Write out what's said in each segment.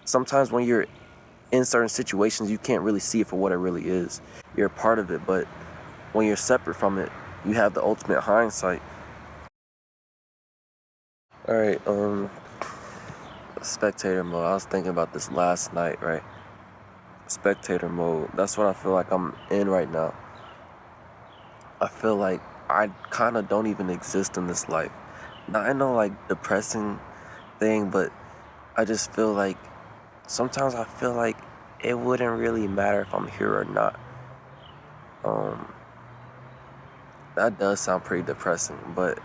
sometimes when you're in certain situations, you can't really see it for what it really is. You're a part of it, but when you're separate from it, you have the ultimate hindsight. All right, spectator mode. I was thinking about this last night, right? Spectator mode. That's what I feel like I'm in right now. I feel like I kind of don't even exist in this life. Now, I know, like, depressing thing, but I just feel like sometimes I feel like it wouldn't really matter if I'm here or not. Um, that does sound pretty depressing, but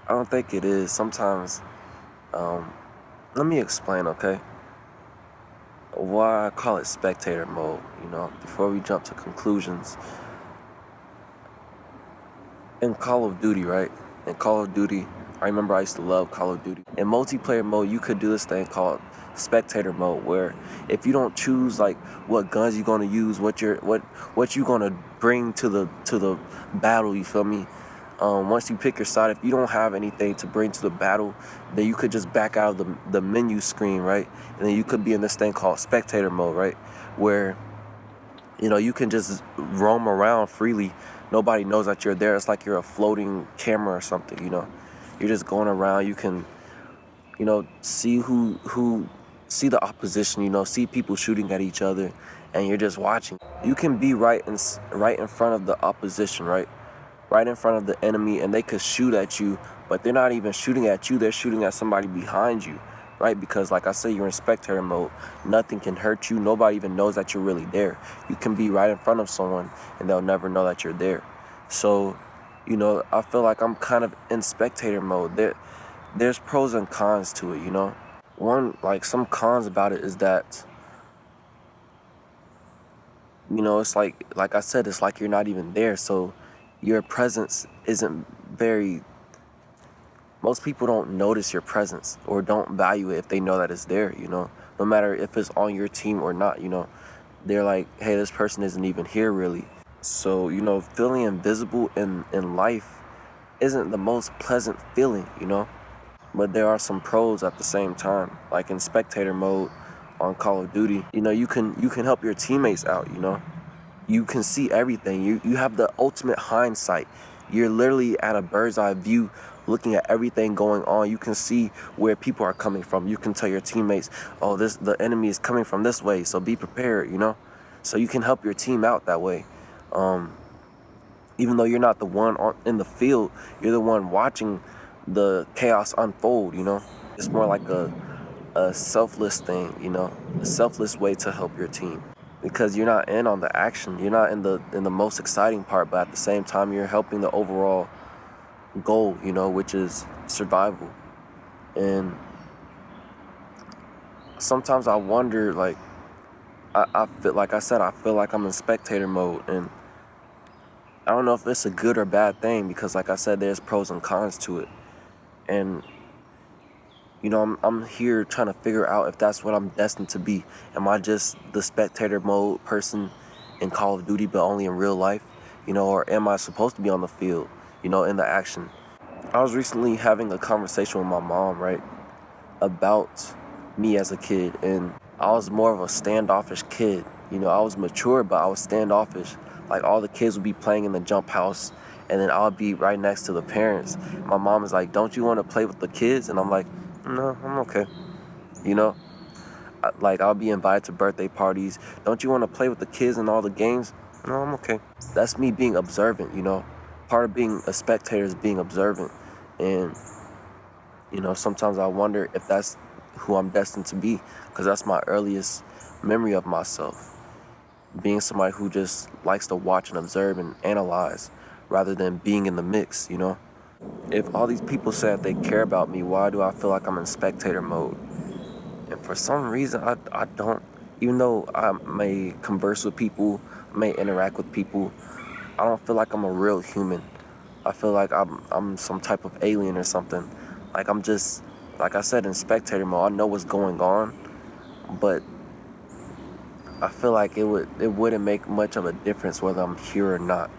I don't think it is. Sometimes, um, let me explain, okay? Why I call it spectator mode, before we jump to conclusions. In Call of Duty, right? In Call of Duty, I remember I used to love Call of Duty. In multiplayer mode, you could do this thing called spectator mode, where if you don't choose like what guns you're gonna use, what you gonna bring to the battle, you feel me? Once you pick your side, if you don't have anything to bring to the battle, then you could just back out of the menu screen, right? And then you could be in this thing called spectator mode, right? Where you can just roam around freely. Nobody knows that you're there. It's like you're a floating camera or something. You're just going around. You can, see who see the opposition, see people shooting at each other, and you're just watching. You can be right in front of the opposition, right? Right in front of the enemy, and they could shoot at you, but they're not even shooting at you. They're shooting at somebody behind you, right? Because like I said, you're in spectator mode. Nothing can hurt you. Nobody even knows that you're really there. You can be right in front of someone and they'll never know that you're there. So, I feel like I'm kind of in spectator mode. There's pros and cons to it. One, like, some cons about it is that, it's like I said, it's like you're not even there. So your presence isn't very most people don't notice your presence or don't value it if they know that it's there. No matter if it's on your team or not. They're like, hey, this person isn't even here really. So, feeling invisible in life isn't the most pleasant feeling. But there are some pros at the same time. Like in spectator mode on Call of Duty, you can help your teammates out. You can see everything. You have the ultimate hindsight. You're literally at a bird's eye view looking at everything going on. You can see where people are coming from. You can tell your teammates, oh, the enemy is coming from this way, so be prepared. So you can help your team out that way. Um, Even though you're not the one in the field, you're the one watching the chaos unfold. It's more like a selfless thing. A selfless way to help your team, because you're not in on the action. You're not in the most exciting part, but at the same time you're helping the overall goal, which is survival. And sometimes I wonder, like, I feel like I said, I feel like I'm in spectator mode, and I don't know if it's a good or bad thing, because like I said, there's pros and cons to it. And I'm here trying to figure out if that's what I'm destined to be. Am I just the spectator mode person in Call of Duty, but only in real life? Or am I supposed to be on the field, in the action? I was recently having a conversation with my mom, right, about me as a kid, and I was more of a standoffish kid. I was mature, but I was standoffish. Like, all the kids would be playing in the jump house, and then I would be right next to the parents. My mom is like, "Don't you want to play with the kids?" And I'm like, "No, I'm okay." You know, like, I'll be invited to birthday parties. "Don't you want to play with the kids in all the games?" "No, I'm okay." That's me being observant. Part of being a spectator is being observant. And, sometimes I wonder if that's who I'm destined to be, because that's my earliest memory of myself. Being somebody who just likes to watch and observe and analyze rather than being in the mix. If all these people say that they care about me, why do I feel like I'm in spectator mode? And for some reason, I don't, even though I may converse with people, may interact with people, I don't feel like I'm a real human. I feel like I'm some type of alien or something. Like, I'm just, like I said, in spectator mode. I know what's going on, but I feel like it wouldn't make much of a difference whether I'm here or not.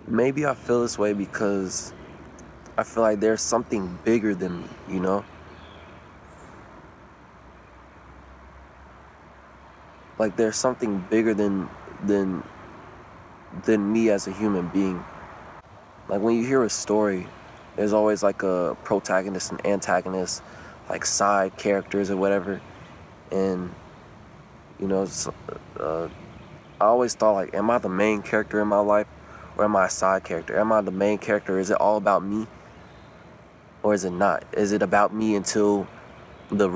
Maybe I feel this way because I feel like there's something bigger than me. Like there's something bigger than than me as a human being. Like when you hear a story, there's always like a protagonist and antagonist, like side characters or whatever. And you know, uh, I always thought like, am I the main character in my life, or am I a side character? Am I the main character? Is it all about me, or is it not? Is it about me until the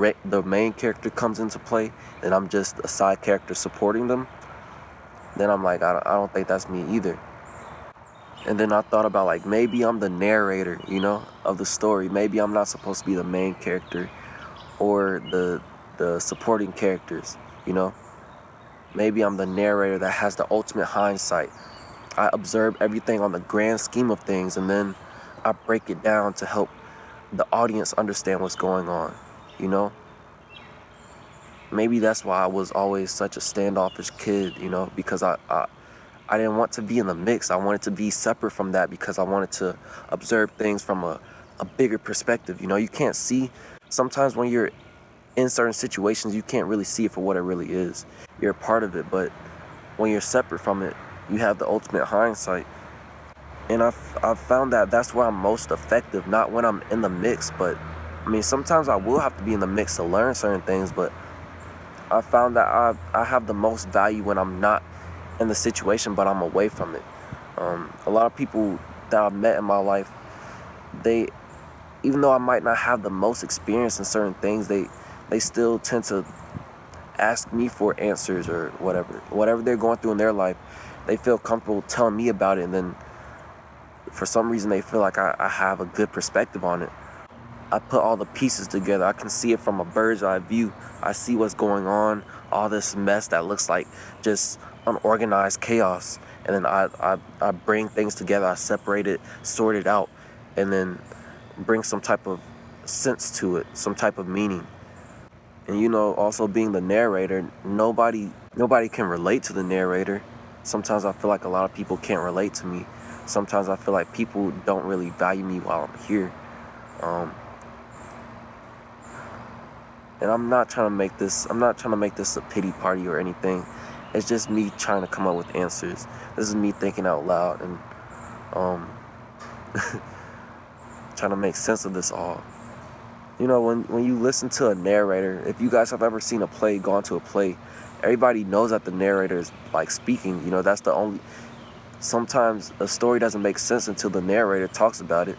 main character comes into play, and I'm just a side character supporting them? Then I'm like, I don't think that's me either. And then I thought about like maybe I'm the narrator, of the story. Maybe I'm not supposed to be the main character or the supporting characters, you know. Maybe I'm the narrator that has the ultimate hindsight. I observe everything on the grand scheme of things, and then I break it down to help the audience understand what's going on, you know? Maybe that's why I was always such a standoffish kid, because I didn't want to be in the mix. I wanted to be separate from that because I wanted to observe things from a bigger perspective. You can't see, sometimes when you're in certain situations, you can't really see it for what it really is. You're a part of it, but when you're separate from it, you have the ultimate hindsight. And I've found that that's where I'm most effective, not when I'm in the mix, but I mean, sometimes I will have to be in the mix to learn certain things, but I found that I have the most value when I'm not in the situation, but I'm away from it. A lot of people that I've met in my life, they, even though I might not have the most experience in certain things, they still tend to ask me for answers or whatever they're going through in their life. They feel comfortable telling me about it, and then for some reason they feel like I have a good perspective on it. I put all the pieces together. I can see it from a bird's eye view. I see what's going on, all this mess that looks like just unorganized chaos. And then I bring things together. I separate it, sort it out, and then bring some type of sense to it, some type of meaning. And also being the narrator, nobody can relate to the narrator. Sometimes I feel like a lot of people can't relate to me. Sometimes I feel like people don't really value me while I'm here. Um, And I'm not trying to make this a pity party or anything. It's just me trying to come up with answers. This is me thinking out loud and um, trying to make sense of this all. When you listen to a narrator, if you guys have ever seen a play, gone to a play, everybody knows that the narrator is like speaking. That's the only. Sometimes a story doesn't make sense until the narrator talks about it.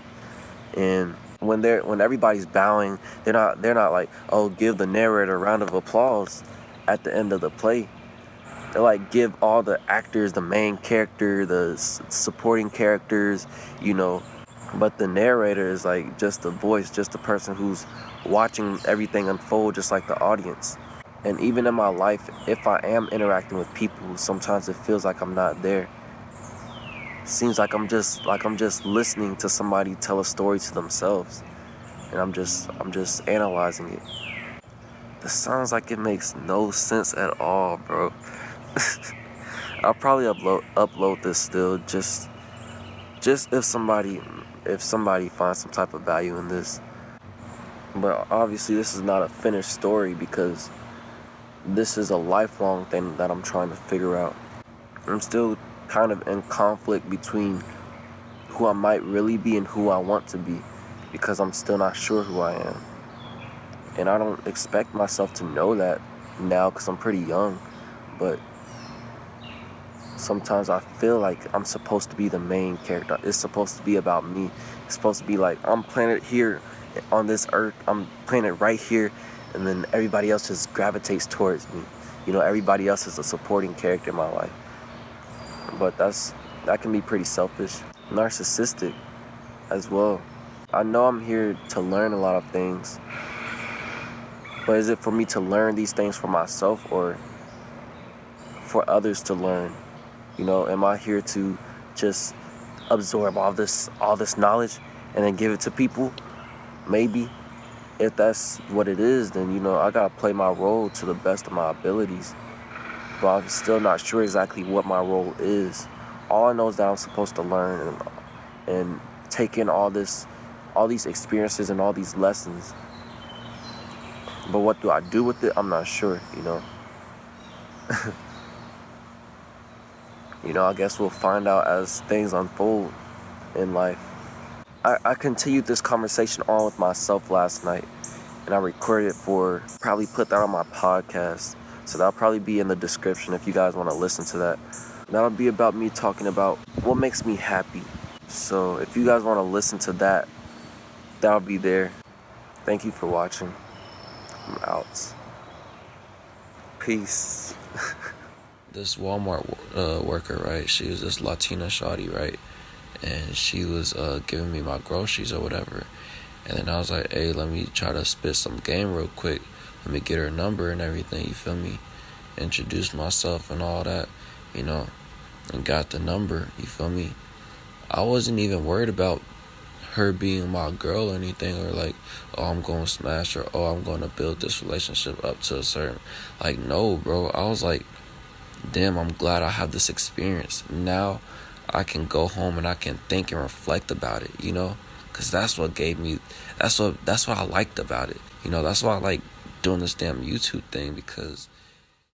And when everybody's bowing, they're not like, oh, give the narrator a round of applause at the end of the play. They like give all the actors, the main character, the supporting characters, you know. But the narrator is like just the voice, just the person who's watching everything unfold, just like the audience. And even in my life, if I am interacting with people, sometimes it feels like I'm not there. Seems like I'm just listening to somebody tell a story to themselves, and I'm just analyzing it. This sounds like it makes no sense at all, bro. I'll probably upload this still, just if somebody finds some type of value in this. But obviously this is not a finished story because this is a lifelong thing that I'm trying to figure out. I'm still kind of in conflict between who I might really be and who I want to be, because I'm still not sure who I am. And I don't expect myself to know that now because I'm pretty young, but sometimes I feel like I'm supposed to be the main character. It's supposed to be about me. It's supposed to be like, I'm planted here on this earth, I'm planted right here, and then everybody else just gravitates towards me. Everybody else is a supporting character in my life. But that can be pretty selfish, narcissistic as well. I know I'm here to learn a lot of things, but is it for me to learn these things for myself or for others to learn? Am I here to just absorb all this knowledge and then give it to people? Maybe. If that's what it is, then I gotta play my role to the best of my abilities. But I'm still not sure exactly what my role is. All I know is that I'm supposed to learn and take in all these experiences and all these lessons. But what do I do with it? I'm not sure. I guess we'll find out as things unfold in life. I continued this conversation on with myself last night, and I recorded it for probably put that on my podcast. So that'll probably be in the description if you guys want to listen to that. That'll be about me talking about what makes me happy. So if you guys want to listen to that, that'll be there. Thank you for watching. I'm out. Peace. This Walmart worker, right? She was this Latina shawty, right? And she was giving me my groceries or whatever. And then I was like, hey, let me try to spit some game real quick. Let me get her number and everything, you feel me? Introduce myself and all that, and got the number, you feel me? I wasn't even worried about her being my girl or anything, or like, oh, I'm going to smash her, oh, I'm going to build this relationship up to a certain, like, no, bro. I was like, damn, I'm glad I have this experience. Now I can go home and I can think and reflect about it, because that's what gave me, that's what I liked about it. That's why I like doing this damn YouTube thing, because